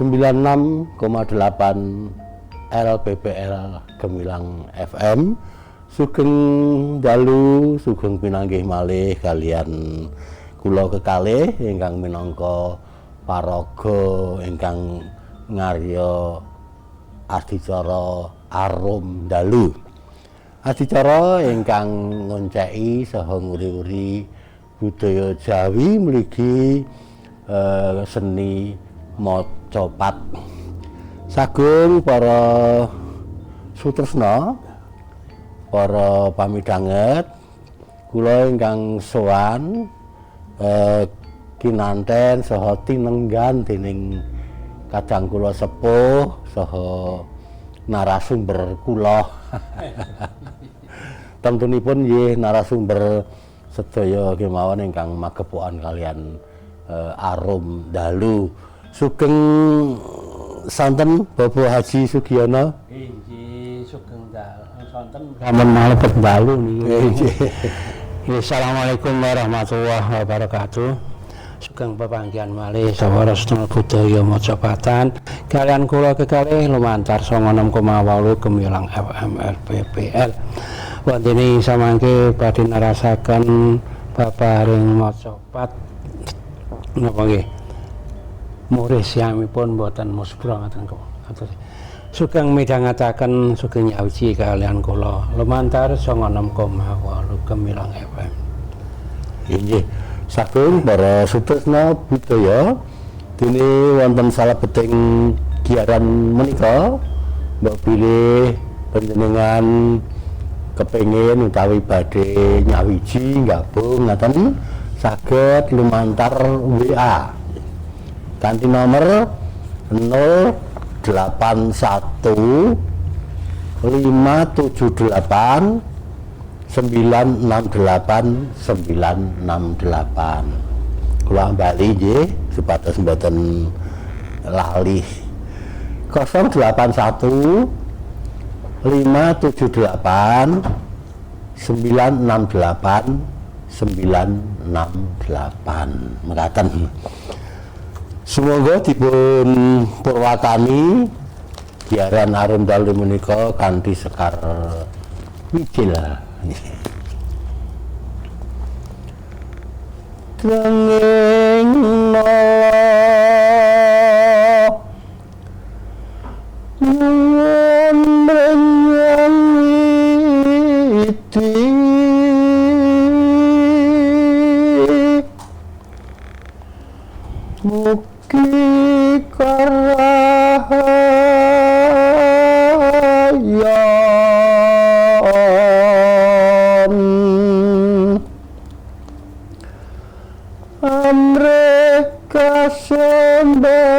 96,8 LPPL Gemilang FM. Sugeng dalu, sugeng pinanggih malih kalian kula kekalih ingkang minangka paraga ingkang ngarya adicara arum dalu. Adicara ingkang ngonceki saha nguri-uri budaya Jawi mligi seni macapat. Sagung para sutresna, para pamidhanget, kula ingkang sowan kinanten saha tinenggan dening kadang kula sepuh saha narasumber kula. Tentunipun nggih narasumber sedaya kemawon ingkang magepokan kalian arum dalu. Sugeng santen Bapak Haji Sugiono. Nggih, sugeng sonten sampun malebet dalu niki. Assalamualaikum warahmatullahi wabarakatuh. Sugeng pepanggihan malih saha sedaya budaya Mojopatan kalian kula kekalih lumantar 96,8 Gemilang FM LPPL. Wonten samangke badhe narasaken babaring Mojopat napa nggih. Murih siamipun boten musbra ngoten kok. Sugeng midhangetaken sugeng nyawiji kalian kula lumantar 96,8 Gemilang FM. Inggih, saking para sutresna budaya dene wonten salebeting giaran menika mbok bilih panjenengan kepengin utawi badhe nyawiji gabung ngaten saged lumantar WA kanthi nomor 081 578 968 968. Kula bali nggih supados mboten lali. 081 578 968 968. Mekaten. Sumangga dipun purwakani giaran arum dalu menika kanthi sekar wijil. Trenging nyuwun menyang witi mugi karahayan amreka sembatan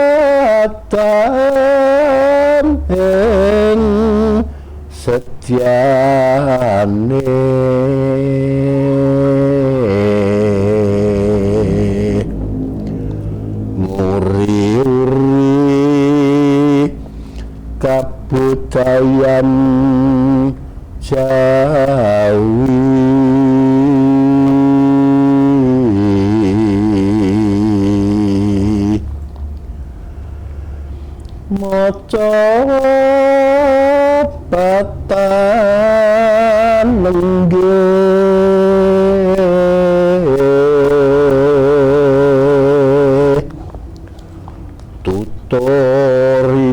ing setyane muri-uri kabudayan Jawi. Mojopatan nenggih tuturipun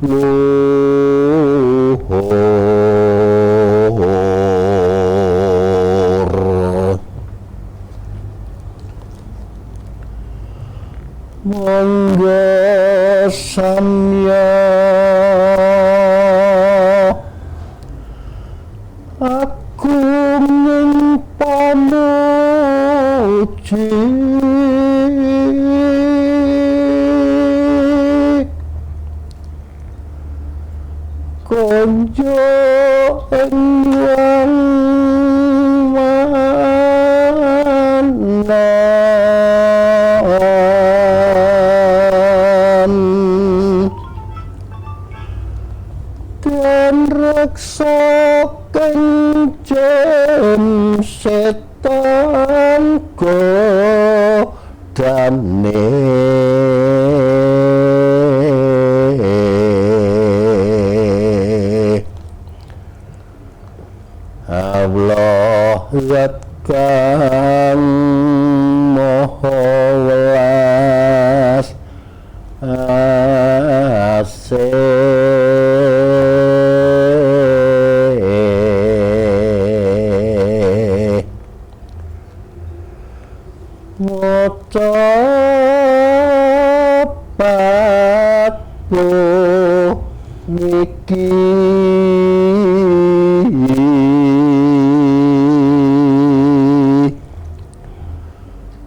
luhur monggo samya aku pamuji konjo yang dan reksa kenjem setan go Allah zat kang maha welas asih maca patmu niki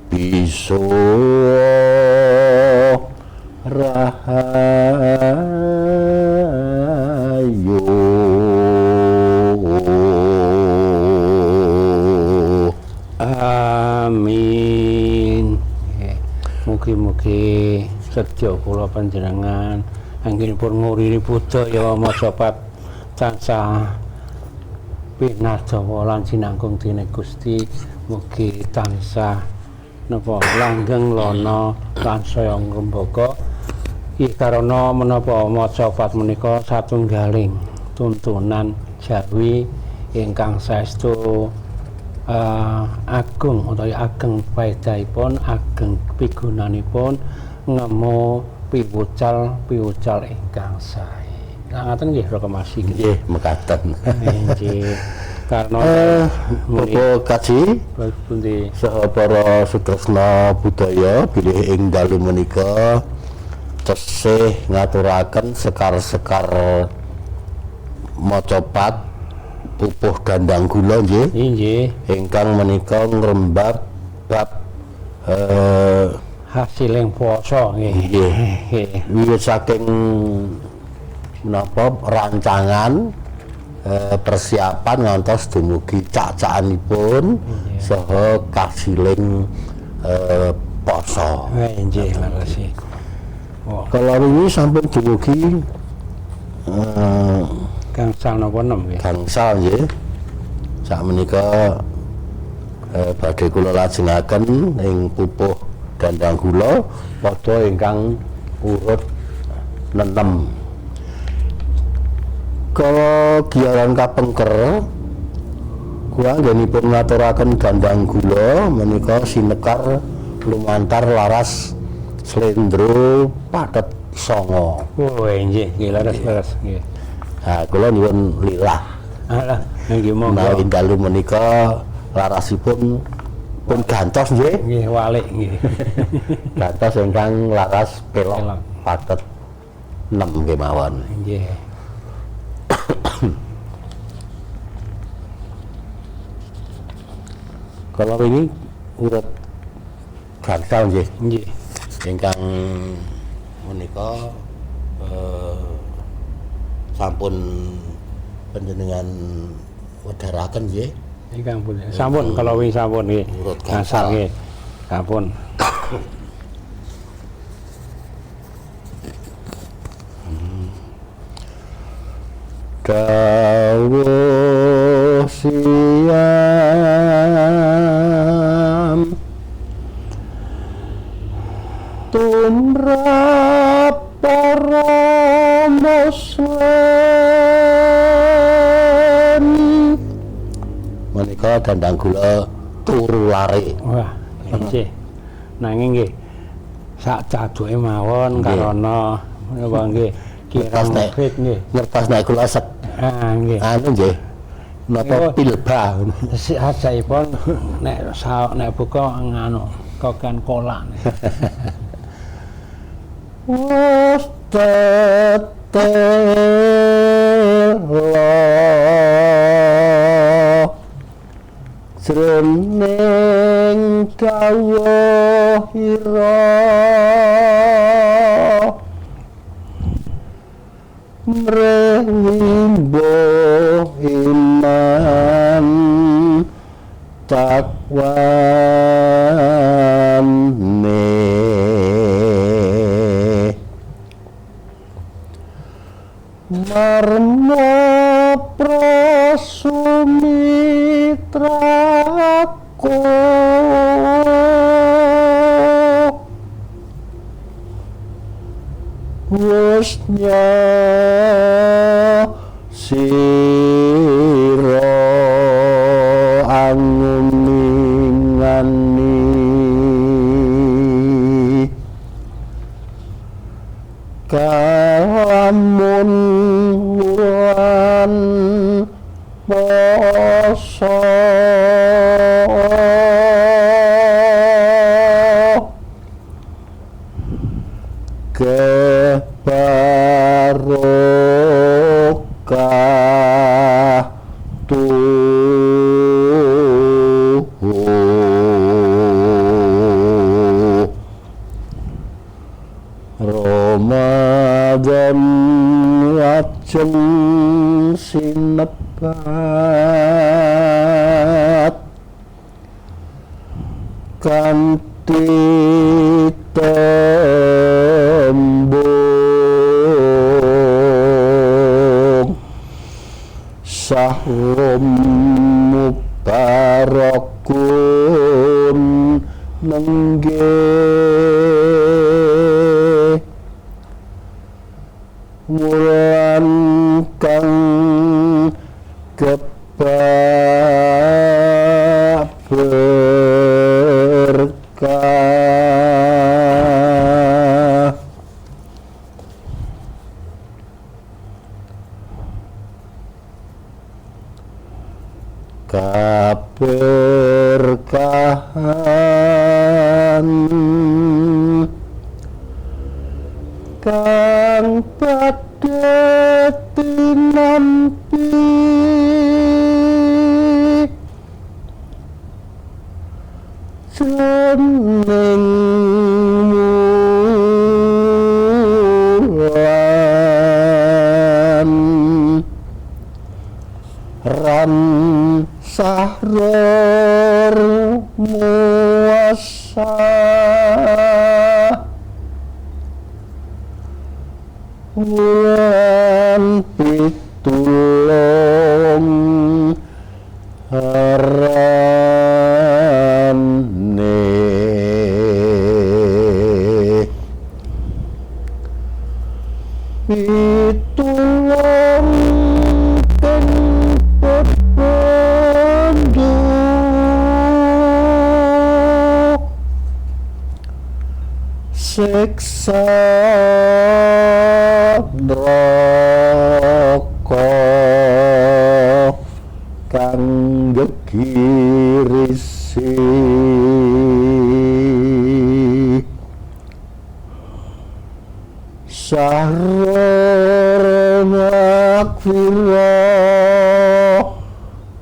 bisa rahayu amin. Mugi-mugi sedya kula panjenengan anggenipun nguriri budaya macapat tansah pinardawa lan sinanggung dening Gusti. Mugi tansah napa langgeng lono tansaya ngrembaka. Iki karana menapa macapat menika satunggaling tuntunan Jawi ingkang saestu agung utawi ageng paedahipun, ageng pigunanipun ngemu piwucal ingkang sae. Ngaten nggih reklamasi nggih mekaten. Nggih. Karena Bapak kaji pundi saha para sutresna budaya bilih ing dalu menika tesih ngaturaken sekar-sekar macapat pupuh dandang gula nggih. nggih Ingkang menika ngrembab bab hasiling puasa nggih. nggih wiwit saking menapa rancangan persiapan ngantos dumugi cak-cakanipun saha kasiling poso. Nggih leres. Oh, Kalau ini sampun dumugi gangsal napa nem nggih. gangsal nggih. Sakmenika badhe kula lajengaken ing pupuh dandang gula padha ingkang urut 6. Kalau giaran kapengker kula anggenipun ngaturaken dandang gula menika sinekar lumantar laras slendro pathet 9. Oh, nggih leres nggih. Nah, kula nyuwun lilah Alah, nggih monggo. menawi dalu menika larasipun pun gantos nggih. Nggih walik nggih. Gantos ingkang laras pelok Pelok. pathet 6 kemawon. Nggih. Kalau ini urut gangsal nggih. Nggih. Ingkang menika sampun panjenengan wedharaken nggih. Ingkang pundi. Sampun kalau wingi sampun nggih. Urut Gangsal gangsal. nggih. Sampun. Dawuh siam tumrap para muslim menika dandang gula turu lare. Wah, nggih. Nanging nggih sak caduke mawon Nggih. karana menapa nggih kirang Ngertos nek. fit nggih. Ngertos nek kula sek Ah nggih. anu nggih napa Iya. pilba. Si ajaipun nek buka nganu kokan kolak. Wes tetelo jroning kawuh ira mrewimbo iman takwane marmo prasumitraku wusnya sira kalamun wulan poso kebarokah Ramadan lajeng sinebat kanthi tembung sahrum mubarakun nenggih wulan kang kebak berkah kaberkahan kang padha tinampi jeneng wulan ran sahror muasa wulan pitulung harane pitulung ten penduduk siksa neraka kang gegirisi sahrul maghfirah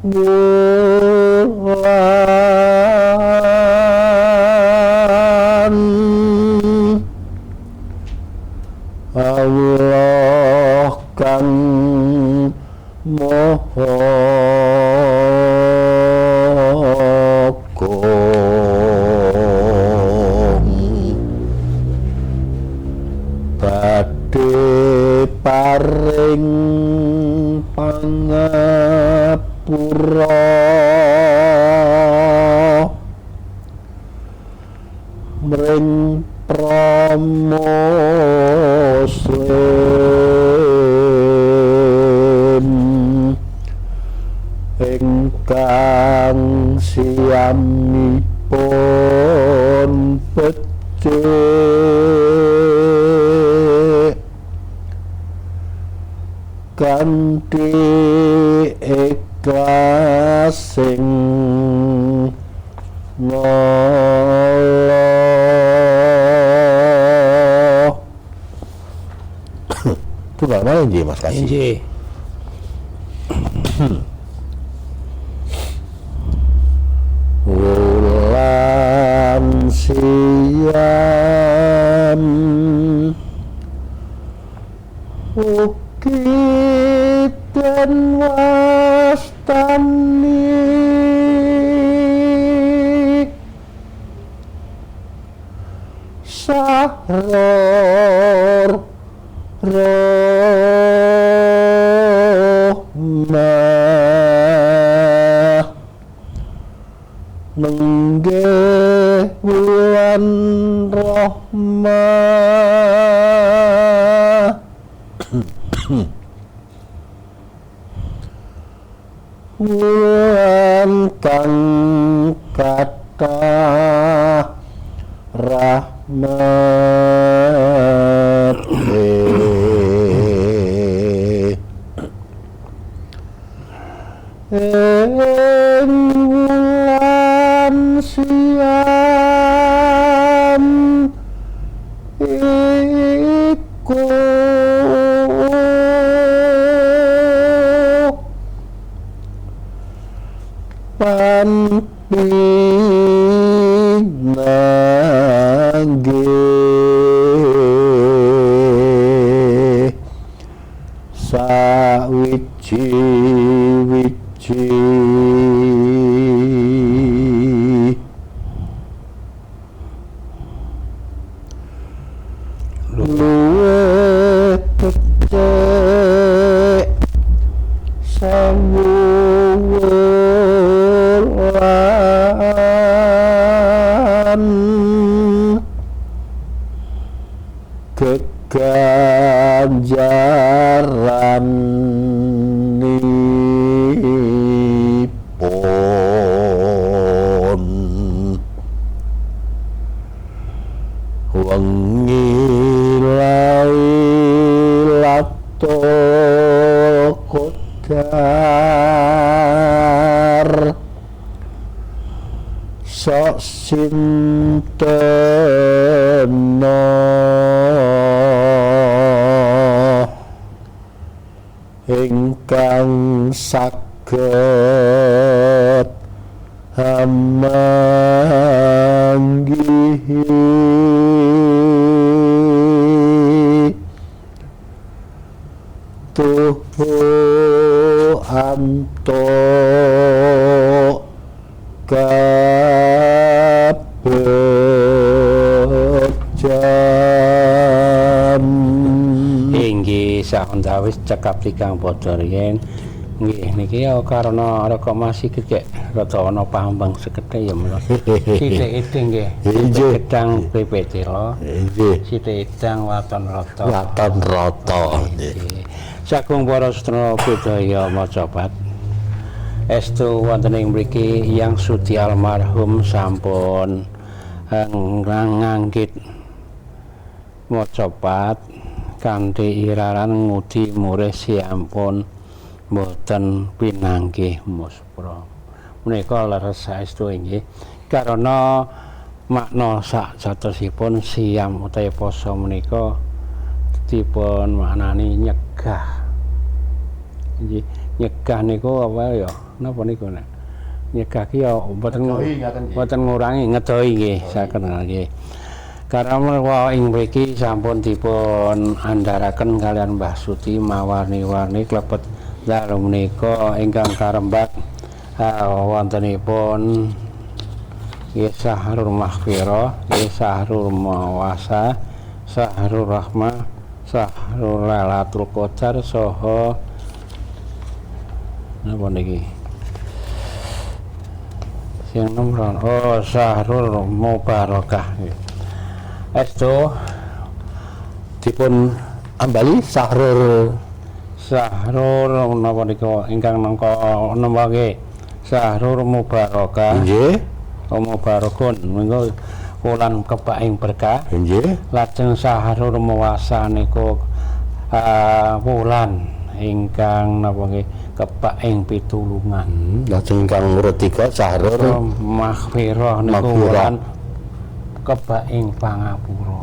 wulan Allah kang Maha Agung badhe paring pangapura mring muslim ingkang siyamipun becik kanthi ikhlas sing ngolo. Itu mana Inji Mas Kasih? Inji. Wulan siam uki dan wastani sahror rohmah nenggih wulan rahmah wulan kang kathah rahmat siam iku panpinangge sawiji-wiji luwe becik sawulan keganjaran nipun wengi Lailatul Qadar sok sintena ingkang saged hamanggihi tuhu antuk kabecjan. Inggih sawetawis cekap tigang padha riyen nggih niki ya karena reka masih kecek rada ana pambang sekedhik ya menawa sithik nggih Inggih. gedang PPT lo Inggih. sithik edang waton rata Waton rata. Nggih. Sagung para sedherek budaya macapat estu wonten ing mriki Yang Sudi almarhum sampun nganggit macapat kanthi iraran ngudi murih siampun boten pinanggih muspra. Menika leres saestu inggih karena makna sakjatosipun siam utawi poso menika dipun maknani nyegah. Inggih, nyegah niku apa ya? Napa niku nek? Nyegah ki ya boten ngurangi ngedohi nggih saged nggih. Karena menawa ing mriki sampun dipun andharaken kalian Mbah Sudi mawarni-warni klebet dalu menika ingkang karembak wontenipun nggih Syahrul Maghfirah, nggih Syahrul Mawasa, Syahrul Rahmah, Syahrul Lailatul Qadar saha napa niki? Sing nomor Syahrul Mubarakah. Estu Dipun ambali Syahrul napa nika ingkang nangka napa nggih Syahrul Mubarakah. nggih. Mubarakun menika wulan kebaing berkah. Nggih. Lajeng Syahrul Mawasa niku wulan ingkang napa nggih kebaing pitulungan. Lajeng ingkang nomor 3 Syahrul Maghfirah niku wulan kebaing pangapura.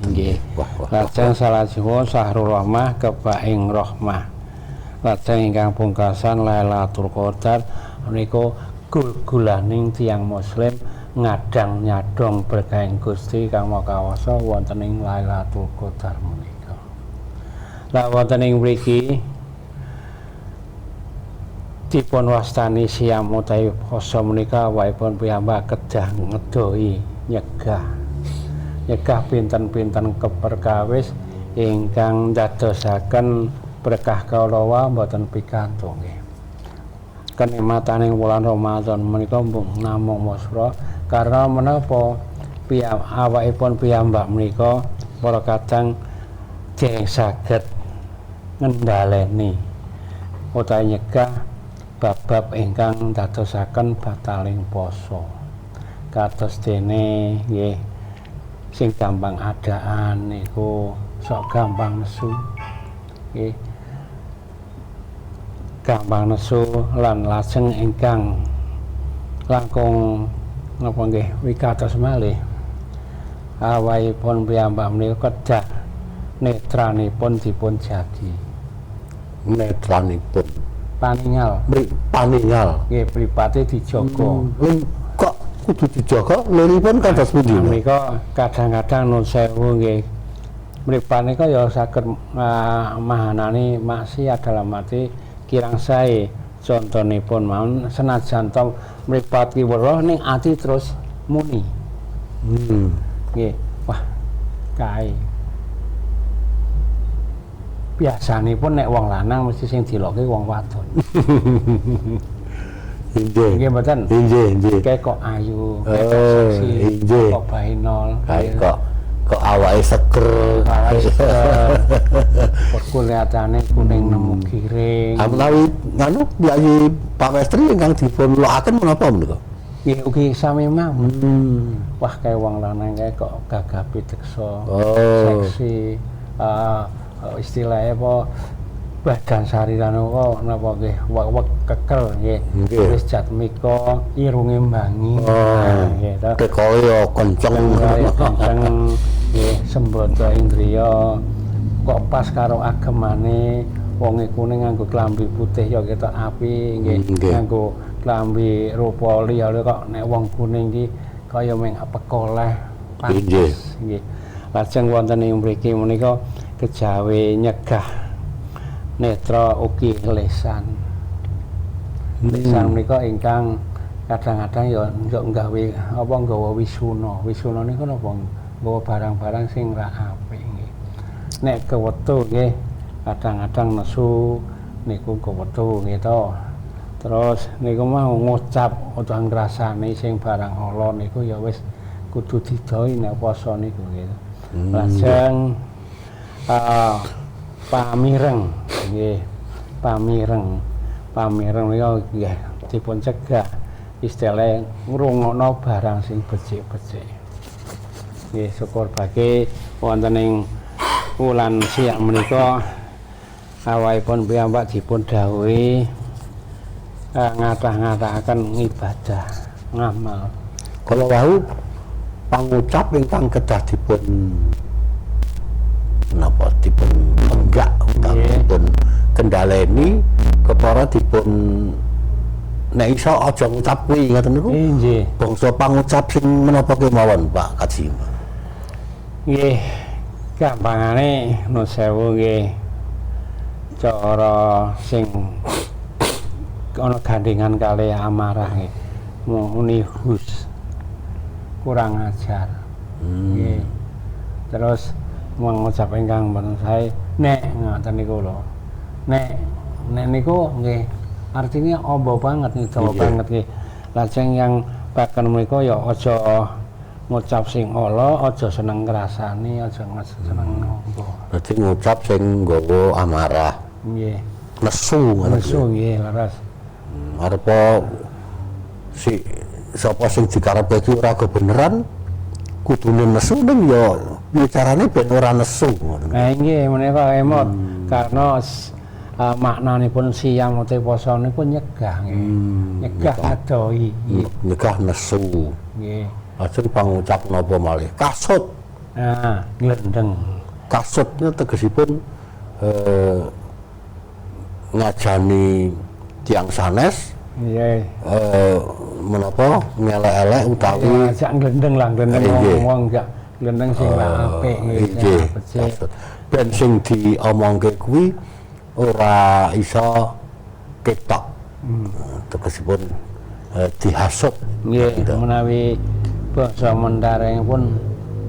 Nggih. Lajeng salajengipun Syahrul Rahmah kebaing rahmah. Lajeng ingkang pungkasan Lailatul Qadar menika gul-gulaning tiyang muslim ngadang nyadong berkahing Gusti kang Maha Kawasa wonten ing Lailatul Qadar menika. Lah wonten ing mriki dipun wastani siam utawi poso menika waipun piyambak kedah ngedohi nyegah pinten-pinten keperkawis ingkang dadosaken berkah kawula mboten pikantuk nggih. Kenikmataning wulan Ramadan menika mung namung musra karena menapa awakipun piyambak menika para kadang dereng saged ngendhaleni utawi nyegah bab-bab ingkang dadosaken bataling poso. Kados dene nggih sing gampang adaan niku sok gampang nesu nggih gampang nesu lan lajeng ingkang langkung napa nggih wikados malih awakipun piyambak menika kedah netranipun dipun jagi netranipun paningal paningal nggih mripate dijaga kok kudu dijaga liripun kados pundi menika kadang-kadang nun sewu nggih mripate nika ya saged mahanani maksiat dalam arti kirang sae contonipun mawon senajan to mripat ki weruh ning ati terus muni nggih wah kae biasanipun nek wong lanang mesti sing dilokke wong wadon nggih mboten nggih kae kok ayu seksi kok bainol kok awake seger kok kulihatane kuning nemu giring menawi nganu biayi pamestri ingkang dipun lokaken menapa menika nggih ugi sami mawon wah kae wong lanang kae kok gagah piteksa seksi istilahnya apa badan sarirane kok napa nggih wek kekel nggih wis jatmika irunge mbangi nggih to dekoe yo kenceng nggih sembada indriya kok pas karo agemane wong iku nganggo klambi putih ya ketok api nggih nganggo klambi rupa liya kok nek wong kuning iki kaya mung pekoleh pantes nggih lajeng wonten ing mriki menika kejawe nyegah netra ugi lesan menika ingkang kadang-kadang ya nggawe apa nggawa wisuna niku napa nggawa barang-barang sing ra apik nggih nek kewetu nggih kadang-kadang nesu niku kewetu nggih to terus niku mau ngucap utawa ngrasani sing barang ala niku ya wis kudu didoi nek poso niku nggih lajeng pamireng nggih pamireng menika nggih dipun cegah istilah ngrungokno barang sing becik-becik nggih syukur bagi wonten ing wulan siang menika awakipun piyambak dipun dhawuhi ngatah-ngatahaken ibadah ngamal kala wau pangucap ingkang kedah dipun napa dipun enggak utawi dipun kendhaleni kepara dipun nek iso aja ngucap kuwi ngoten niku nggih bangsa pangucap sing menapa kemawon Pak Kaji nggih gampangane nun sewu nggih cara sing ana gandengan kalih amarah nggih muni hus kurang ajar nggih terus mengucap ingkang boten sae nek ngoten niku lho nek niku nggih artinya ombo banget nih dawa banget nggih lajeng yang bahkan menika ya aja ngucap sing ala aja seneng ngrasani aja seneng nombo berarti ngucap sing nggawa amarah nggih nesu nggih laras arepa si sapa sing dikarepe iki ora kebeneran kudune nesu ning ya bicarane ben ora nesu ngoten. Nggih menika emot karena maknanipun siang utawi poso niku nyegah nggih. Nyegah adoi. Nyegah nesu. Nggih. Lajeng pangucap napa malih? Kasut. Nah, glendeng. Kasutnya tegesipun ngajani tiang sanes. Nggih. Menapa ngelek-elek utawi ngajak glendeng lah glendeng wong gak glendeng sing apik nggih. Ben sing diomongke kuwi ora iso ketok. Tegesipun dihasut. Nggih, menawi basa mentareng pun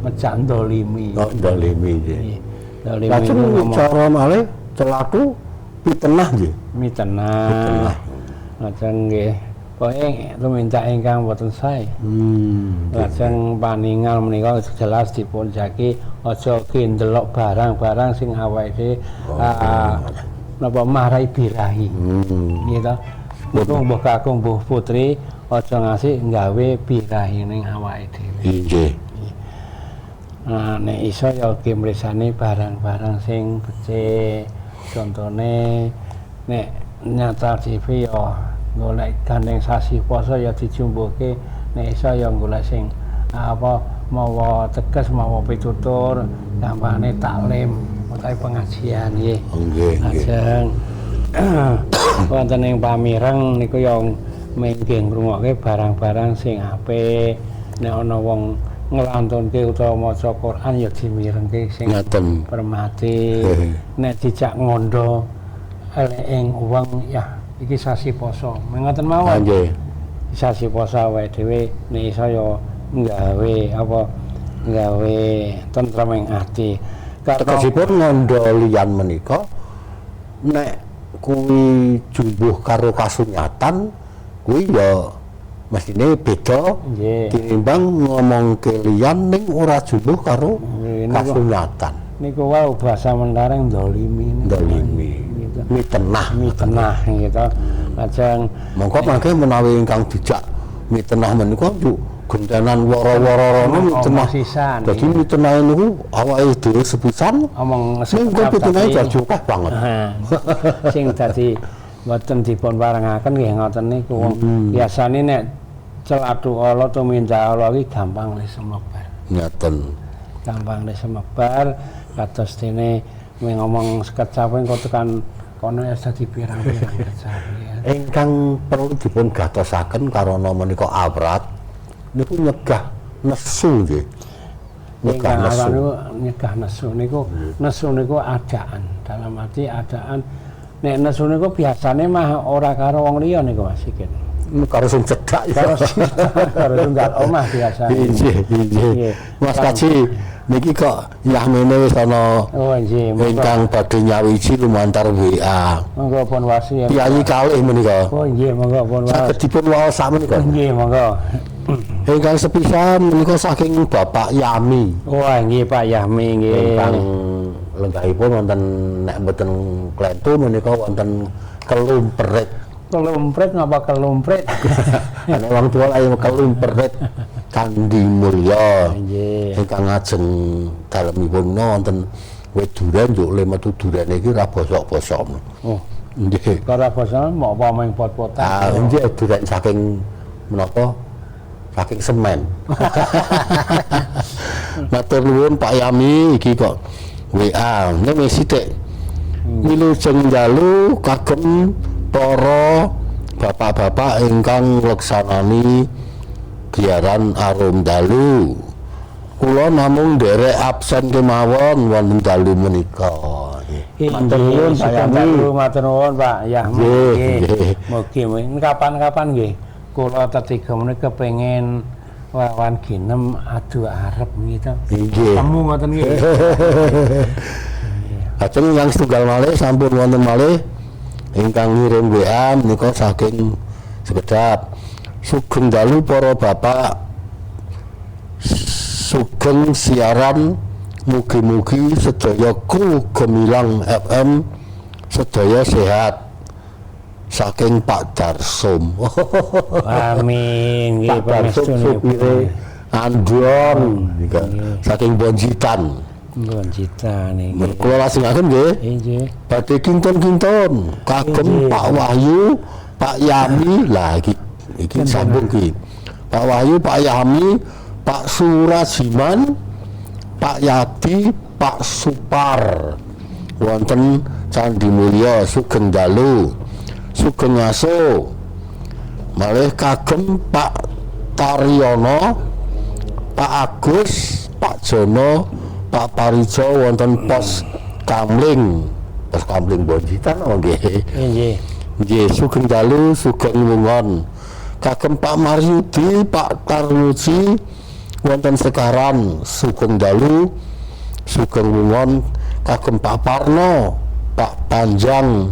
ngejak ndolimi. Oh, ndolimi nggih. Ndolimi. Lajeng cara malih celaku pitenah nggih. Mitenah. Lajeng nggih pokoke tumindak ingkang boten sae. Lajeng paningal menika jelas dipun jagi aja ndelok barang-barang sing awake napa marai birahi. Nggih to. Mbuh kakung mbuh putri aja ngasih nggawe birahi ning awake dhewe. Nggih. Nek iso ya mresani barang-barang sing becik. Contone nek nyata TV ya golek gandeng sasi poso ya dijumbuhke nek iso ya golek sing apa mawa teges mawa pitutur gampangane taklim utawi pengajian nggih. Nggih, nggih. Lajeng wonten ing pamireng niku ya mengke ngrungokke barang-barang sing apik nek ana wong nglantunke utawa maca Quran ya dimirengke sing Ngaten. permati nek dijak ngondo elek ing wong ya iki sasi poso mengoten mawon Nggih. sasi poso awake dhewe nek iso ya nggawe tentrem ing ati Tegesipun ngondo liyan menika nek kuwi jumbuh karo kasunyatan kuwi ya mestine beda nggih tinimbang ngomongke liyan ning ora jumbuh karo kasunyatan. Niku wae bahasa mentareng dolimi gitu. Mitenah gitu. Lajeng Mongko mangke menawi ingkang dijak mitenah menika yo gentenan wara-wara rono mitenah. sisan. Dadi mitenah niku awake dhewe sepisan omong sing pitunae jaju banget. Sing dadi mboten dipun parengaken nggih ngoten niku wong biasane nek celatu Allah tumindak Allah iki gampang le semebar. Ngaten. Gampang le semebar kados dene ngomong sekecap kok tekan kono ya dadi pirang-pirang kecap ya. Ingkang perlu dipun gatosaken karana menika awrat niku nyegah nesu nggih. Nyegah Ingkang nesu. awrat niku nyegah nesu niku adaan dalam arti adaan nek nesu niku biasane mah ora karo wong liya niku Mas Sikin. Karo sing cedhak ya. Karo tunggal omah biasane. Nggih. Mas Kaji niki kok yahmene wis ana Oh nggih, ingkang badhe nyawiji lumantar WA. monggo pun wasi ya. Piyayi kalih menika. Oh nggih, monggo pun wasi. Saged dipun waos sakmenika. Nggih, monggo. Ingkang sepisan menika saking Bapak Yami. Wah nggih Pak Yahmi Ingkang nggih. lenggahipun wonten nek mboten Klentu menika wonten Kelumperet. Kelumpret ngapa kelumpret? Nek wong tuwa ayo Kelumperet Kandi Mulya. Nggih. Ingkang ngajeng dalemipun wonten wit duren yo le metu durene iki ra bosok-bosok. Oh, Nggih. karo basa mau apa main pot-potan. Ah, nggih duren saking menapa? Saking semen. Matur nuwun Pak Yami iki kok WA nek wis sithik. Wilujeng njalu kagem para bapak-bapak ingkang ngleksanani giaran arum dalu. Kula namung nderek absen kemawon wonten dalu menika. Matur nuwun Pak Yami. Matur nuwun Pak Yahmi. Nggih. Mugi kapan-kapan nggih kula tetiga menika kepengin wawan ginem adu arep gitu. Nggih. Temu ngoten nggih. Lajeng yang setunggal malih sampun wonten malih ingkang ngirim WA menika saking sekedap. Sugeng dalu para bapak, sugeng siaran, mugi-mugi sedaya kru Gemilang FM sedaya sehat. Saking Pak Darsum. Amin nggih Pak Darsum supire Andron nika saking Bonjitan. Bonjita niki. Kula lajengaken nggih. Nggih. Badhe kinten-kinten kagem Pak Wahyu, Pak Yami. Lah iki sambung iki. Pak Wahyu, Pak Yami, Pak Surajiman, Pak Yati, Pak Supar. Wonten Candi Mulya sugeng dalu. Sugeng aso. Malih kagem Pak Taryono, Pak Agus, Pak Jono, Pak Parijo wonten pos Kamling Bonjitan nggih. Nggih. Nggih sugeng dalu sugeng wungon. Kagem Pak Maryudi, Pak Tarmuji wonten Sekaran sugeng dalu sugeng wungon. Kagem Pak Parno, Pak Panjang,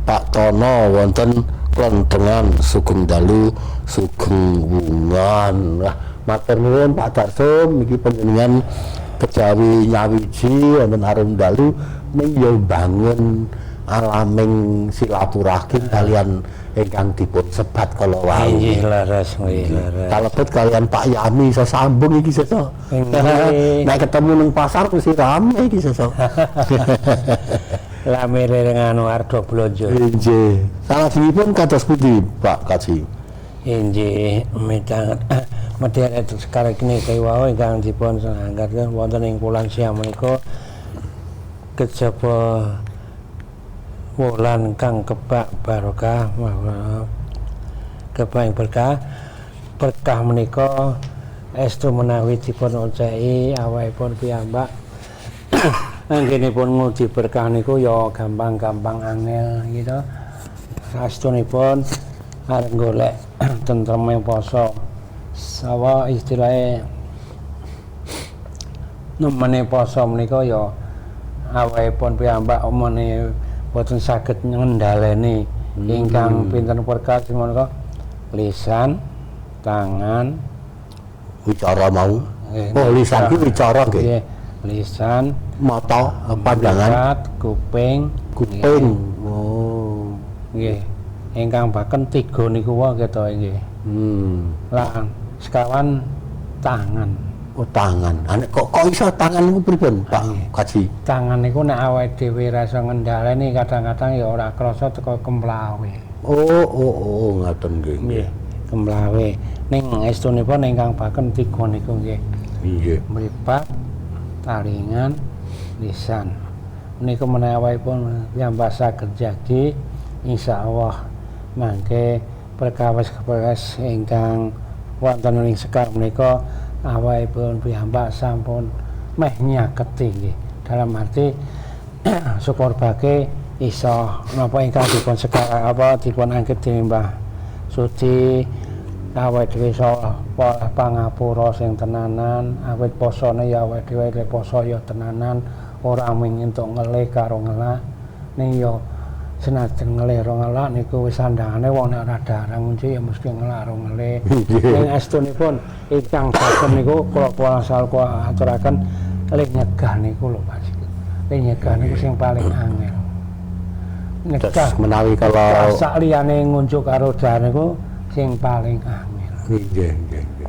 Pak Tono wonten Klentengan sugeng dalu sugeng wungon. Wah, matur nuwun Pak Darsum niki panjenengan kejawi nyawiji wonten arum dalu ning yo bangun alaming silaturahim kalian ingkang dipun sebat kala wau. Nggih leres nggih leres. Kalebet kalian Pak Yami iso sambung iki sesuk. Nek ketemu ning pasar mesti rame iki sesuk. Lamire nganu ardo blonjo. Nggih. Salajengipun kados pundi Pak Kaji? Inggih mitanget medheret sekarang kene kaya ingkang dipun angkat wonten ing Pulau Siam menika kejaba wulan kang kebak barokah kebak berkah berkah menika estu menawi dipun oceki awakipun piyambak anggenipun ngudi berkah niku ya gampang-gampang angel gitu astunipun arep golek tentreme poso sawa istilahnya nemene poso menika ya awakipun piyambak omone boten saged ngendhaleni ingkang pinten perkara menika lisan tangan wicara mau oh lisan ki wicara nggih lisan mata pandangan kuping oh nggih ingkang baken 3 niku wae keto nggih lah sekawan tangan oh tangan kok iso tangan niku pripun Pak Kaji tangan niku nek awake dhewe ra iso ngendhaleni kadang-kadang ya ora krasa teko kemlawe oh ngaten nggih kemlawe ning estunipun ingkang baken 3 niku nggih nggih mripat talingan lisan niku menawi awakipun piyambak saged jagi insyaallah mangke perkawis-perkawis ingkang wonten ing sekar menika awakipun piyambak sampun meh nyaketi nggih dalam arti syukur bake iso napa ingkang dipun sekar apa dipun angket dening Mbah Sudi awake dhewe iso pangapura sing tenanan awit posone ya awake dhewe le poso ya tenanan ora mung entuk ngelih karo ngelak ning ya senajan ngelih ro ngelak niku wis sandangane wong nek ora darang ngunci ya mesti ngelak ro ngelih ning astunipun ingkang baken niku kula asal kula aturaken lih nyegah niku lho Pak lih nyegah niku sing paling angel nyegah menawi kalau sak liyane ngunjuk karo dar niku sing paling angel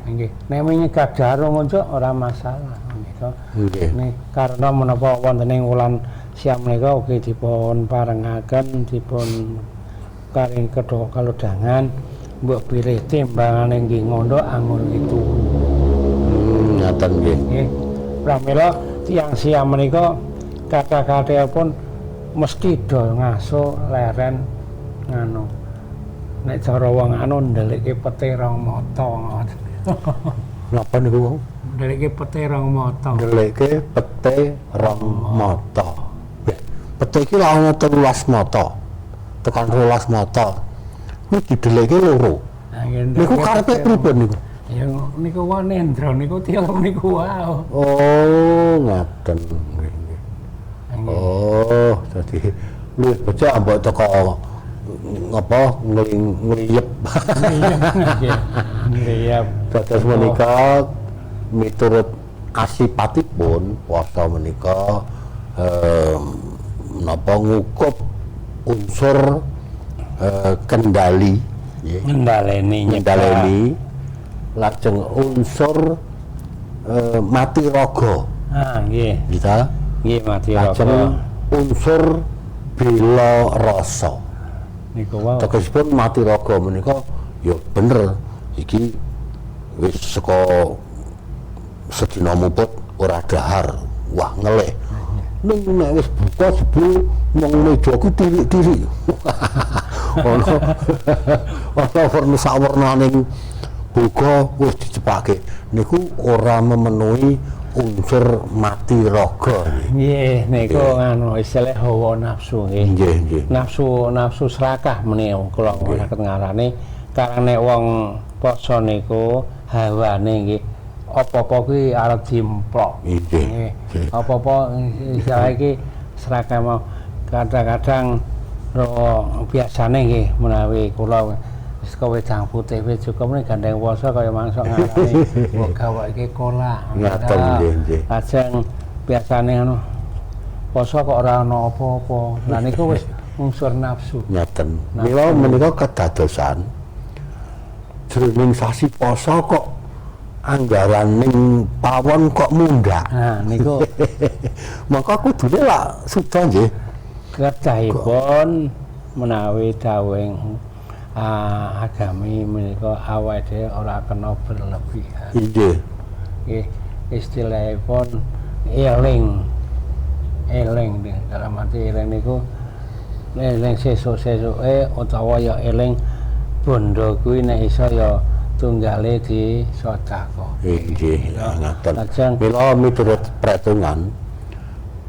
nggih nek nyegah dar ngunjuk ora masalah gitu nggih karena menapa wonten ing wulan Siam menika ugi dipun parengaken dipun karing kedha kalodhangan mbok pilih timbangane nggih ngondo angun itu ngaten nggih pramila tiyang Siam menika kata-katipun mesti do ngaso leren nganu nek cara wong anu ndelike pete rong mata ngoten napa niku ndelike pete rong mata ndelike pete rong mata pete iki lha ana 13 mata tekan 12 mata kuwi dideleke loro niku karepe pripun niku ya niku wae nendra niku tiang niku wae oh ngaten oh dadi luwih becik ambek teko apa ngliyep ngliyep dados menika miturut asipatipun puasa menika napa ngukup unsur kendali ngendhaleni lajeng unsur mati raga nggih kita nggih mati raga unsur bela rasa niku wae tegesipun mati raga menika ya bener iki wis saka sedina muput ora dahar wah ngelih ning nek wis buka sebul wong mejaku tirik-tirik ono warna sak warnaning buka wis dicepake niku ora memenuhi unsur mati raga nggih niku anu istilah hawa nafsu nggih nafsu serakah menika kula saged ngarani karang nek wong poso niku hawane nggih apa-apa kuwi arep dimplok nggih apa-apa istilah iki serakah mau kadang-kadang biasane nggih menawi kula wis wedang putih wis cukup nek gandeng poso kaya mangsa ngarani mbok gawake kolak ngaten nggih lajeng biasane anu poso kok ora ana apa-apa lha niku wis unsur nafsu ngaten mila menika kedadosan jroning sasi poso kok anggaran ning pawon kok mundhak nah niku maka kudune lak suda nggih kedahipun menawi dawuh agami menika awake dhewe ora kena berlebihan. Inggih. Nggih, istilahipun eling dalam arti eling niku eling sesuk-sesuke utawa ya eling bondo kuwi nek iso ya tunggale di sedekah. Inggih, ngaten. Mila miturut perhitungan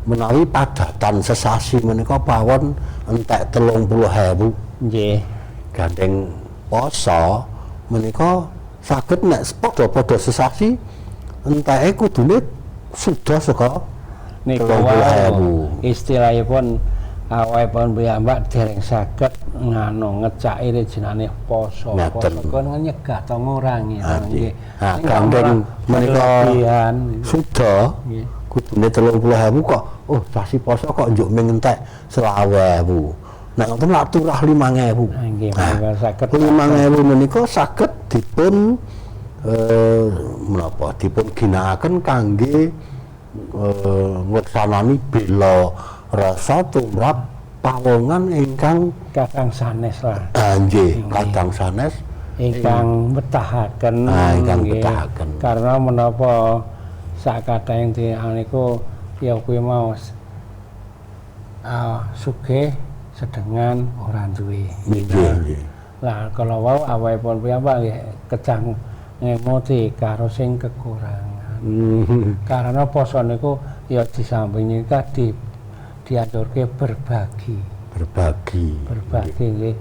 menawi padatan sesasi menika pawon entek 30.000. Nggih. Gandeng poso menika saged nek padha-padha sesasi enteke kudune sudah saka niku 30.000. istilahipun awakipun piyambak dereng saged ngecaki jenenge poso. Poso kon nyegah to ngurangi nggih. Gandeng menika sudah kudune 30.000 kok sasi poso kok njuk ming entek 20.000. Nek ngoten lak turah 5.000. Nggih, menika saged 5.000 menika saged dipun menapa dipun ginakaken kangge ngeksanani bela rasa tumrap pawongan ingkang kakang sanes lah. Nggih, kakang sanes ingkang betahaken. Ingkang betahaken. Karena menapa sakatahing tiyang niku ya kuwi mau sugih sedengan ora duwe. Nggih. Lah kalau wau awakipun piyambak nggih kejang ngemoti karo sing kekurangan. Karena poso niku ya di samping nika diaturke berbagi nggih.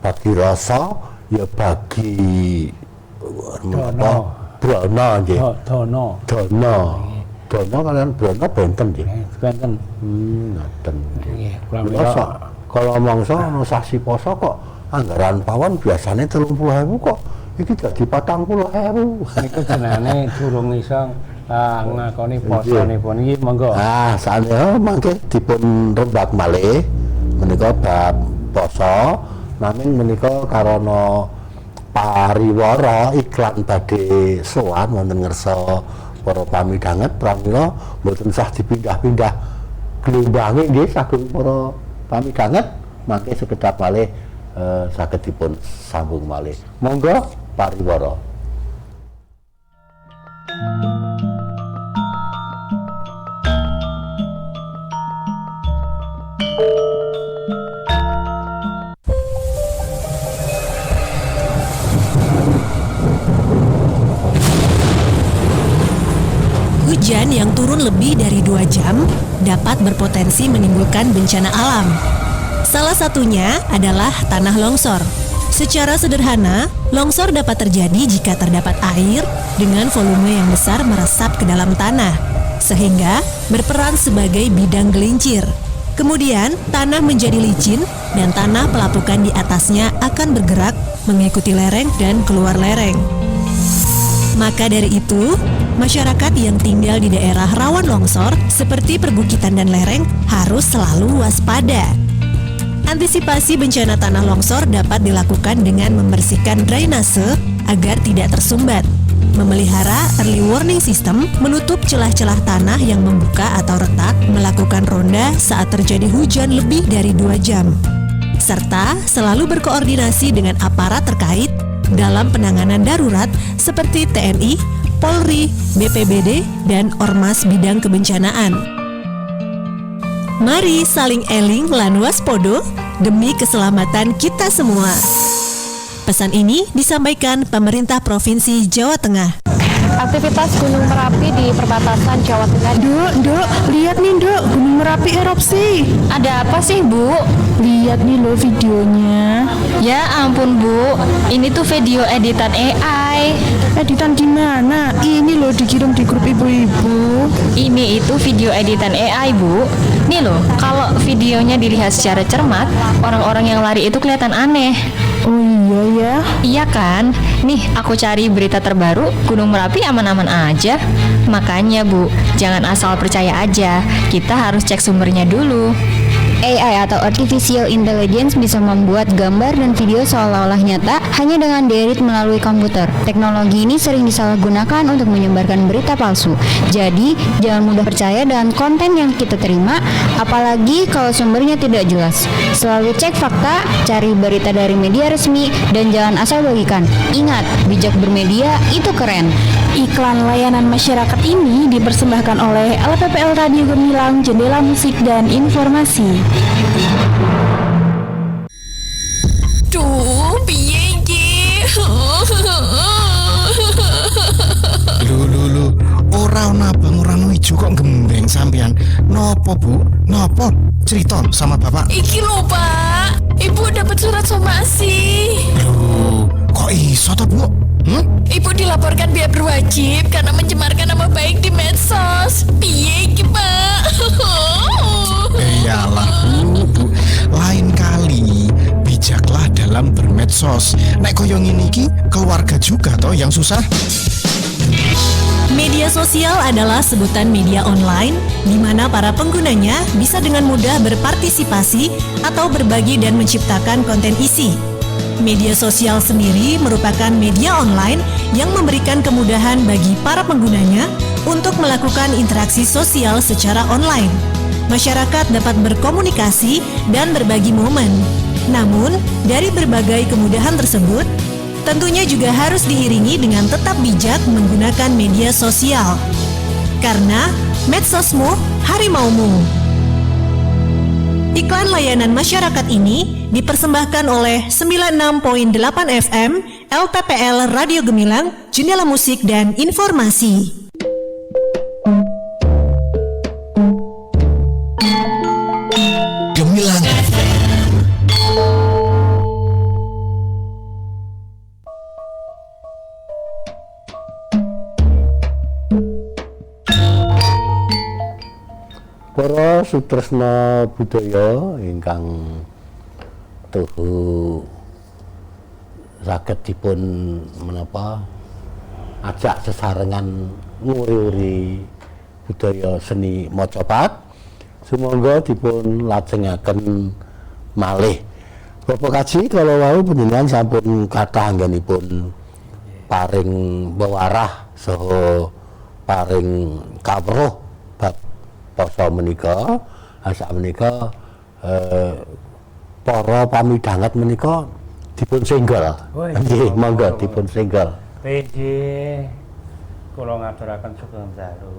Bagi rasa ya bagi brana nggih. Dono kalian brana benten nggih. Benten. Ngaten nggih. Kalau mangsa ana sasi poso kok anggaran pawon biasane 30.000 kok iki dadi 40.000. Niku jenenge durung iso ngakoni posonipun iki monggo. Sanes mangke dipun rembak malih menika bab poso nanging menika karana pariwara iklan badhe sowan wonten ngersa para pamidhanget pramila mboten sah dipindah-pindah glombange nggih saking para pamidhanget mangke sekedap malih saged dipun sambung malih. Monggo pariwara. Hujan yang turun lebih dari 2 jam dapat berpotensi menimbulkan bencana alam. Salah satunya adalah tanah longsor. Secara sederhana, longsor dapat terjadi jika terdapat air dengan volume yang besar meresap ke dalam tanah, sehingga berperan sebagai bidang gelincir. Kemudian, tanah menjadi licin dan tanah pelapukan di atasnya akan bergerak mengikuti lereng dan keluar lereng. Maka dari itu, masyarakat yang tinggal di daerah rawan longsor seperti perbukitan dan lereng harus selalu waspada. Antisipasi bencana tanah longsor dapat dilakukan dengan membersihkan drainase agar tidak tersumbat, memelihara early warning system, menutup celah-celah tanah yang membuka atau retak, melakukan ronda saat terjadi hujan lebih dari 2 jam, serta selalu berkoordinasi dengan aparat terkait dalam penanganan darurat seperti TNI, Polri, BPBD, dan Ormas bidang kebencanaan. Mari saling eling lan waspodo demi keselamatan kita semua. Pesan ini disampaikan Pemerintah Provinsi Jawa Tengah. Aktivitas Gunung Merapi di perbatasan Jawa Tengah. Duk, lihat nih Duk, Gunung Merapi erupsi. Ada apa sih Bu? Lihat nih lo videonya. Ya ampun Bu, ini tuh video editan AI. Editan gimana? Ini lo dikirim di grup ibu-ibu. Ini itu video editan AI Bu. Nih loh, kalau videonya dilihat secara cermat, orang-orang yang lari itu kelihatan aneh. Oh iya ya? Iya kan? Nih aku cari berita terbaru, Gunung Merapi aman-aman aja. Makanya Bu, jangan asal percaya aja. Kita harus cek sumbernya dulu. AI atau Artificial Intelligence bisa membuat gambar dan video seolah-olah nyata hanya dengan di-edit melalui komputer. Teknologi ini sering disalahgunakan untuk menyebarkan berita palsu. Jadi, jangan mudah percaya dengan konten yang kita terima, apalagi kalau sumbernya tidak jelas. Selalu cek fakta, cari berita dari media resmi, dan jangan asal bagikan. Ingat, bijak bermedia itu keren. Iklan layanan masyarakat ini dipersembahkan oleh LPPL Radio Gemilang, Jendela Musik dan Informasi. Duh, piye iki? Lho, ora ono abang ora ono ijo kok gembeng sampean. Nopo, Bu? Nopo? Cerita sama Bapak. Iki lho, Pak. Ibu dapat surat somasi. Lho, kok iso to, Bu? Ibu dilaporkan pihak berwajib karena mencemarkan nama baik di medsos. Piye iki, Pak? Iyalah, Bu. Lain kali bijaklah dalam bermedsos. Nek koyo ngene iki keluarga juga toh yang susah. Media sosial adalah sebutan media online di mana para penggunanya bisa dengan mudah berpartisipasi atau berbagi dan menciptakan konten isi. Media sosial sendiri merupakan media online yang memberikan kemudahan bagi para penggunanya untuk melakukan interaksi sosial secara online. Masyarakat dapat berkomunikasi dan berbagi momen. Namun, dari berbagai kemudahan tersebut, tentunya juga harus diiringi dengan tetap bijak menggunakan media sosial. Karena medsosmu harimaumu. Iklan layanan masyarakat ini dipersembahkan oleh 96.8 FM LPPL Radio Gemilang, Jendela Musik dan Informasi. Gemilang FM. Para sutresna budaya ingkang tuhu saged dipun menapa ajak sesarengan nguri-uri budaya seni macapat, sumangga dipun lajengaken malih. Bapak Kaji kalau wau panjenengan sampun kathah anggenipun paring wewarah saha paring kawruh bab poso menika, sak menika para pamidanget menika dipun senggol. Nggih, monggo dipun senggol. Nggih, kula ngaturaken sugeng dalu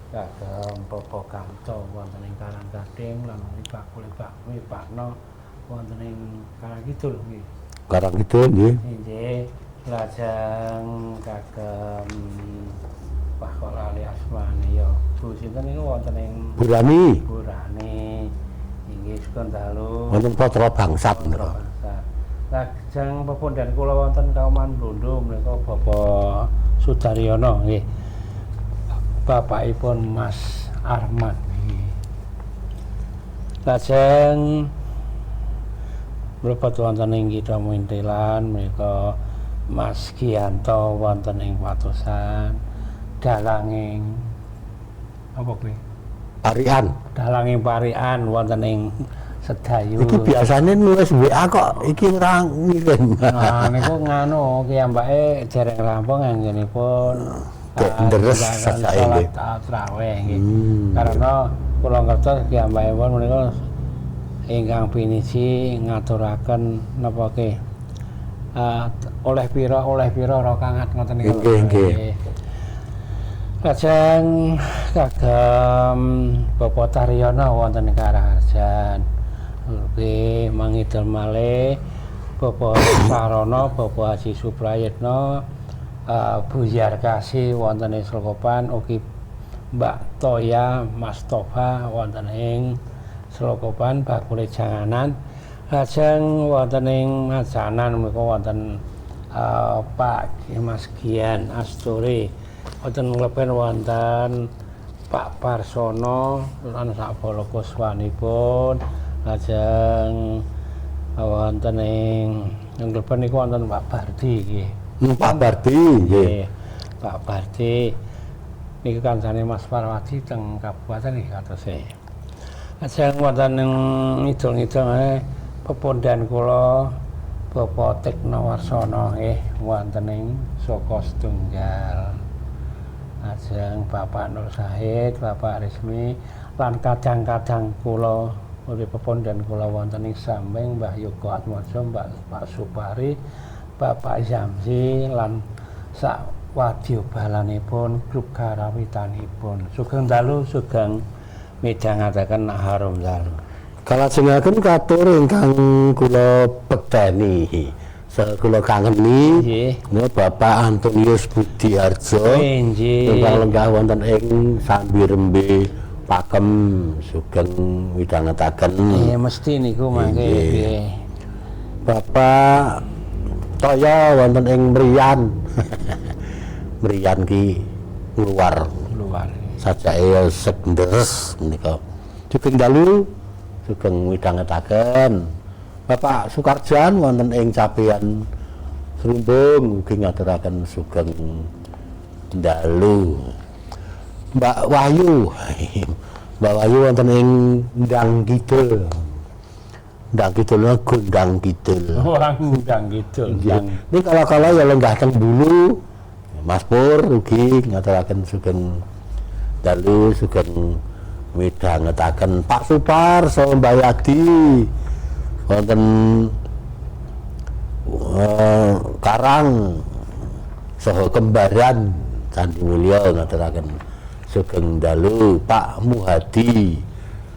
kagem Bapak Kamto wonten ing Karang Gading lan Pakno wonten ing Karang Kidul nggih. Karang Kidul nggih. Nggih, lajeng kagem Pak kok lali asmane ya. Bu sinten niku wonten ing Burani. Inggih sugeng dalu. Wonten Patra Bangsat menika. Lajeng pepundhen kula wonten Kauman Blondo menika Bapak Sudaryono nggih. Bapakipun Mas Arman nggih. Lajeng mlebet wonten ing Kitha Muntilan menika Mas Giyanto wonten ing Patosan. Dalanging apa kuwi? Parian. Dalanging Parian wonten ing Sedayu. Iki biasane nulis WA kok iki ora ngirim. Nah niku nganu kiyambake dereng rampung anggenipun deres sasae traweh nggih. Karena kula ngertos kiyambakipun menika ingkang pinisi ngaturaken napa ki oleh pira rokangat ngoten niku. Nggih. Lajeng kagem Bapak Taryono wonten ing Karaharjan. Nggih, mangidul malih Bapak Sarono, Bapak Haji Suprayitno, Buyar Kasih wonten ing Slokopan, ugi Mbak Toya, Mas Toba wonten ing Slokopan, bakule janganan. Lajeng wonten ing Majanan menika wonten Pak Mas Gian Asturi. Wonten mleben wonten Pak Parsono lan sak bala kuswanipun. Lajeng wonten ing mleben niku wonten Pak Bardi nggih. Pak Bardi nggih. Pak Bardi niku kancane Mas Parwadi teng Kabupaten nggih katose. Ajeng wonten ing ngidul-ngidul pepundhen kula Bapak Tekno Warsono nggih wonten ing Soko Setunggal. Ajeng Bapak Nur Said, Bapak Rismi lan kadang-kadang kula urip pepundhen kula wonten ing Samping Mbah Yogo Atmojo, Pak Supari, Bapak Zamsi lan sak wadya balanipun grup karawitanipun. Sugeng dalu sugeng midhangetaken harum dalu. Kalajengaken katur ingkang kula bekteni, kula kangeni nggih Bapak Antonius Budiarjo ingkang lenggah wonten ing Sambirembe Pakem sugeng midhangetaken. Nggih mesti niku mangke nggih. Bapak Toyo wonten ing Mriyan. Mriyan ki luar sajake sekndes menika. Sugeng dalu sugeng midhangetaken. Bapak Sukarjan wonten ing Capean Srumbung ugi ngaturaken sugeng dalu. Mbak Wahyu wonten ing Ndang Kidul. Ndang Kidul Gondang Kidul. Ndang Kidul. Ini kala-kala ya lenggah teng Bulu. Mas Pur ugi ngaturaken sugeng dalu sugeng midhangetaken. Pak Supar saha Mbak Yadi wonten Karang saha Kembaran Candi Mulya ngaturaken sugeng dalu. Pak Muhadi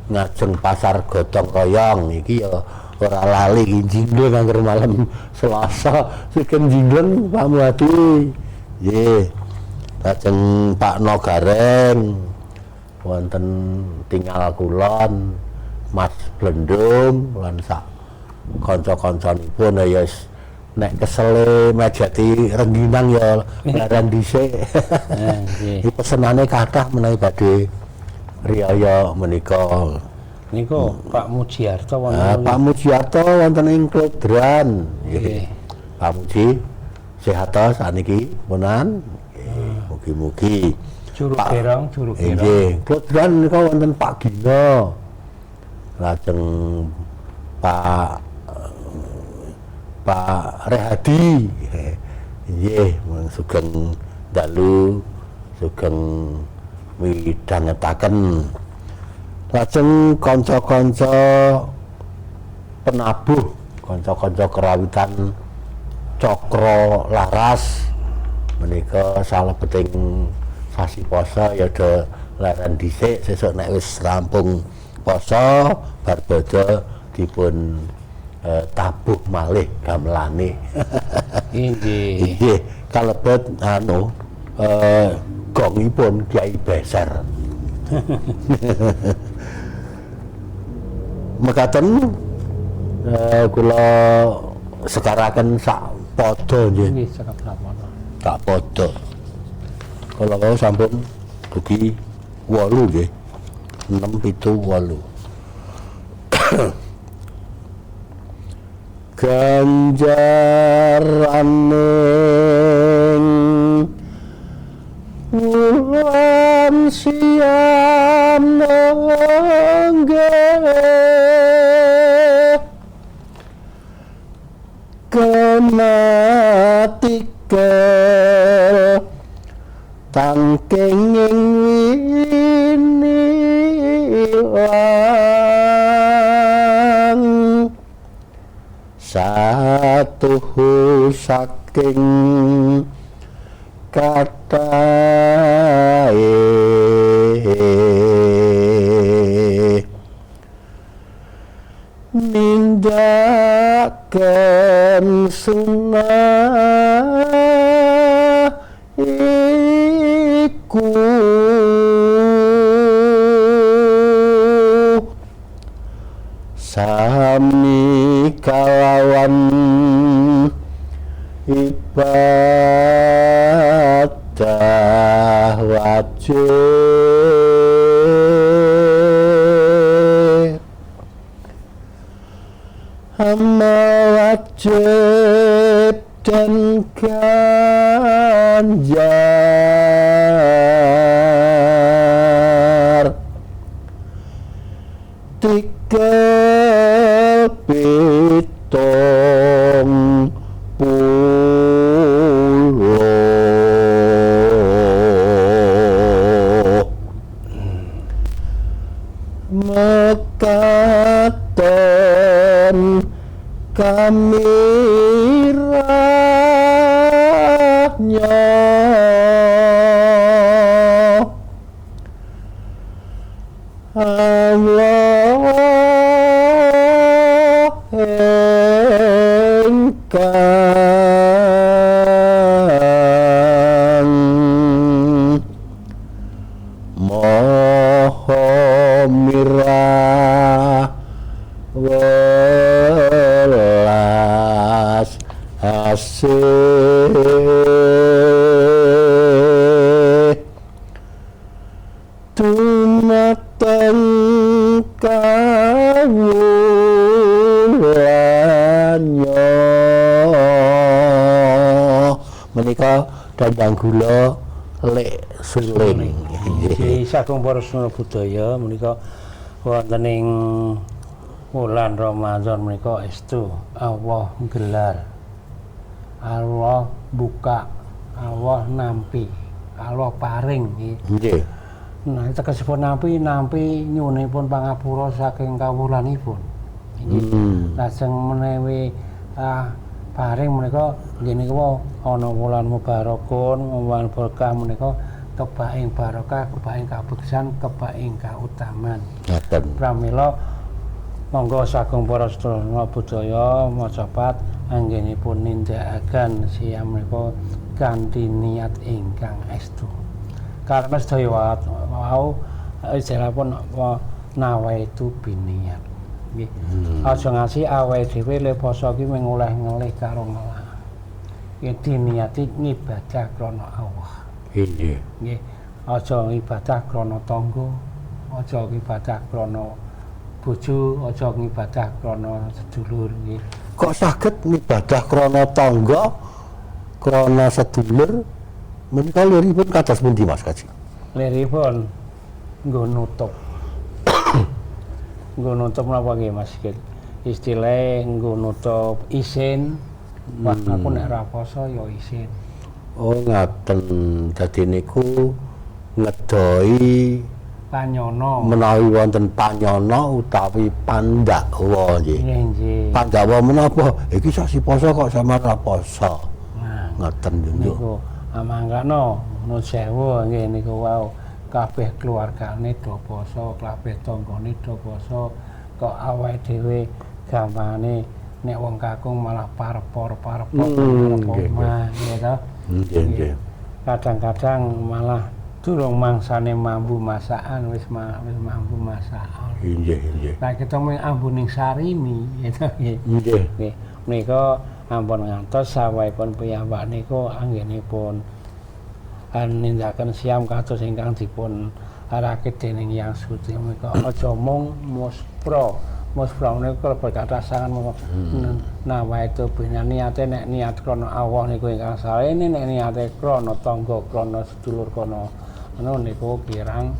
ngajeng Pasar Gotong Royong iki ya ora lali jingleng angger malam Selasa sugeng jingleng Pak Muhadi. Nggih. Lajeng Pak Nogareng wonten Tinggal Kulon, Mas Blendung lan sak kanca-kancanipun ya nek kesele Mejati Rengginang ya laran dhisik. Nggih. Pesenane kathah menawi badhe riyaya menika. Niku Pak Mujiarto wonten. Pak Mujiarto wonten ing Klodran. Nggih. Pak Muji sehat saniki punan. Mugi-mugi Juru Gerong. Nggih, Klodran menika wonten Pak Gino. Lajeng Pak Rehadi. Nggih, sugeng dalu sugeng midhangetaken. Lajeng kanca-kanca penabuh, kanca-kanca kerawitan Cokro Laras menika salebeting sasi poso ya do laran dhisik, sesuk nek wis rampung poso bar bodho dipun tabuh malih gamelane. Inggih. Nggih, kalebet gongipun Kyai Beser. Mekaten kula sekaraken sak padha nggih. Nggih, sak padha. Tak padha. Kala wau sampun dugi 8 nggih. 6 7 8. Ganjaraning wulan siam nggih kematikel tangking inilang satu saking katae nindakaken sunah iku sami kalawan ibadah wajib hamba wajib dan ganjar engkang Maha Mirah welas asih dumateng kawulanya menika dandang gula lek suling. Nggih, saking para sedherek budaya menika wonten ing wulan Ramadan menika estu Allah gelar, Allah buka, Allah nampi, Allah paring nggih. Nggih. Nah, tegesipun nampi nyunipun pangapura saking kawulanipun. Lajeng menawi paring menika nggih niku ana wulan mubarakun, wulan berkah menika kebak ing barokah, kebak ing kabegsan, kebak ing kautaman. Ngaten. Pramila monggo saking para sedherek budaya macapat anggenipun nindakaken siam menika kanthi niat ingkang estu. Karena sedaya wau istilahipun nawaitu biniat. Nggih. Aja ngasih awake dhewe le poso ki mung oleh ngelih karo ngelah. Iki niati ngibadah krana Allah. Nggih. Nggih. Aja ibadah krana tangga, aja ibadah krana bojo, aja ngibadah krana sedulur nggih. Kok saged ngibadah krana tangga, krana sedulur menika liripun kados pundi Mas Kaji? Liripun nggo nutup. Nggo nutup napa nggih Mas? Istilahé nggo nutup isin. Wah, aku nek ra poso ya isin. Oh ngaten, dadi niku ngedoi Panyono. menawi wonten panyana utawi Pandhawa nggih. Nggih, nggih. Pandhawa menapa? Iki sasi poso kok sampeyan ra poso. Nah, Ngoten nggih. niku amanggano nun sewu nggih niku wau kabeh keluargane do poso, kabeh tanggane do poso, kok awake dhewe gampane nek wong kakung malah parepor omah nggih to. Nggih, nggih. Kadang-kadang malah durung mangsane mambu masakan wis mambu masakan. Nggih, nggih. Lah kita mung ambuning sarimi gitu nggih. Nggih. Nggih. Menika ampun ngantos sawaipun piyambak niku anggenipun nindakaken siam kados ingkang dipun arake dening Yang Suci menika aja mung muspra. Muspra niku berkata sangat nah wae itu benar niate nek niat krana Allah niku ingkang salehne nek niate krana tangga krana sedulur krana anu niku kirang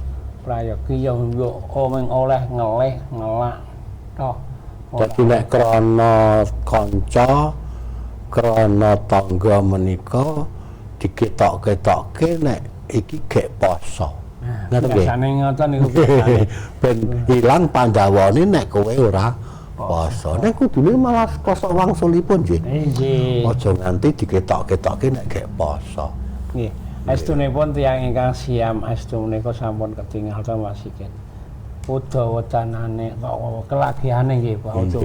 prayogi ya mung oleh ngelih ngelak toh. Dadi nek krana kanca, krana tangga menika diketok-ketokke nek iki gek poso. Ngoten nggih. Biasane ngoten niku. Ben ilang Pandhawane nek kowe ora poso. Nek kudune malah kosok wangsulipun nggih. Nggih. Aja nganti diketok-ketokke nek gek poso. Nggih. Estunipun tiyang ingkang siam estu menika sampun ketingal ta Mas Sigit. Udawatanane kelagiane nggih Pak Udo.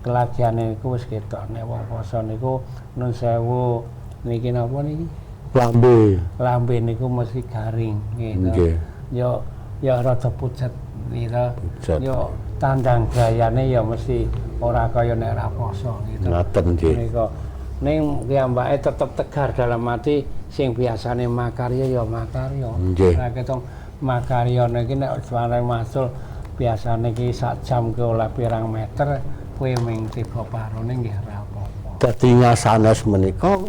Kelagiane niku wis ketok nek wong poso niku nun sewu niki napa niki? Lambe niku mesti garing gitu. Ya rada pucet gitu. Ya tandang gayane ya mesti ora kaya nek ra poso gitu. Ngaten nggih. Nika ning piyambake tetep tegar dalam hati sing biasane makarya ya makarya. Ora ketok makarya niki nek suare masul biasane iki sak jam ke oleh pirang meter kowe ming tiba parone nggih ora apa-apa. Dadi ngasanes menika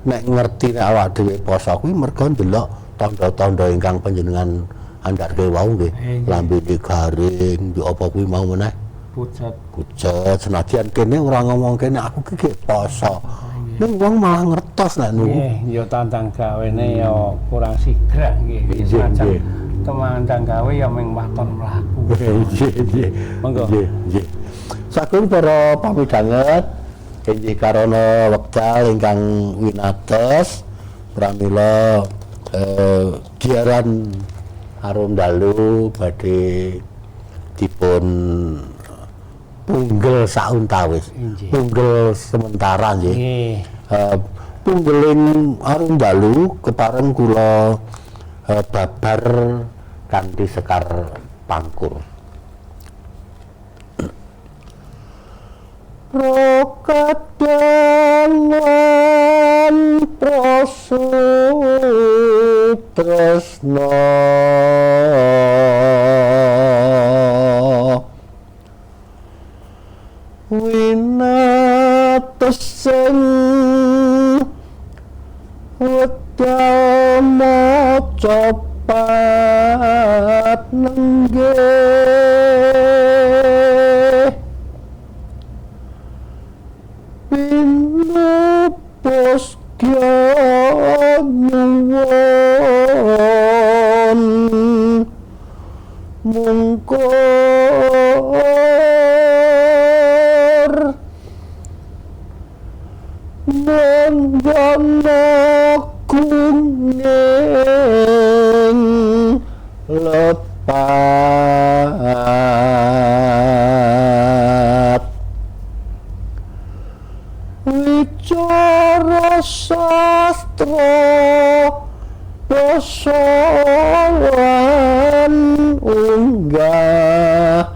nek ngerti nek awak dhewe poso kuwi mergo ndelok tanda-tanda ingkang panjenengan andharke wau nggih. Lambe garing, yo apa kuwi mau meneh? Pucet. Senadyan kene ora ngomong kene aku ki poso. Ning wong malah ngertos nek niku. Nggih, yo tandang gawene yo kurang sigrah nggih. Semacam temandang gawe yo ming waton mlaku. Nggih. Monggo. Nggih. Saking para pamidhanget inggih karana wekdal ingkang winates pramila giaran Arum Dalu badhe dipun punggel sauntawis. Punggel sementara nggih. Punggeling Arum Dalu kepareng kula babar kanthi sekar pangkur. Rokat dalam prosutresna winatesing wedal maca pat nenggih pinupus nyuwun mungkur nanggono kuning lepat wicara sastra pasawan unggah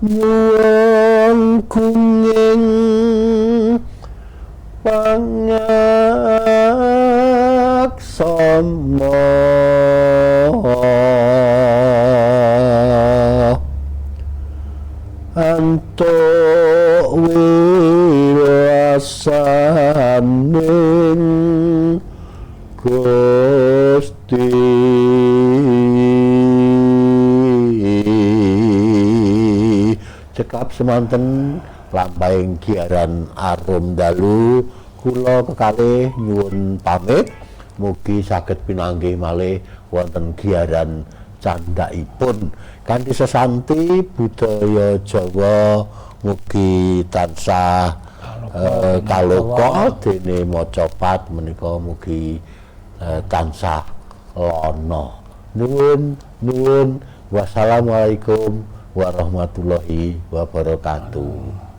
nyuwun kuning pangaksama antuk wilasaning Gusti. Cekap semanten lampahing giaran Arum Dalu kula kekalih nyuwun pamit mugi saged pinanggih malih wonten giaran candhaipun kanthi sesanti budaya Jawa mugi tansah kaloka dene maca pat menika mugi tansah lono. Nuwun wassalamualaikum warahmatullahi wabarakatuh.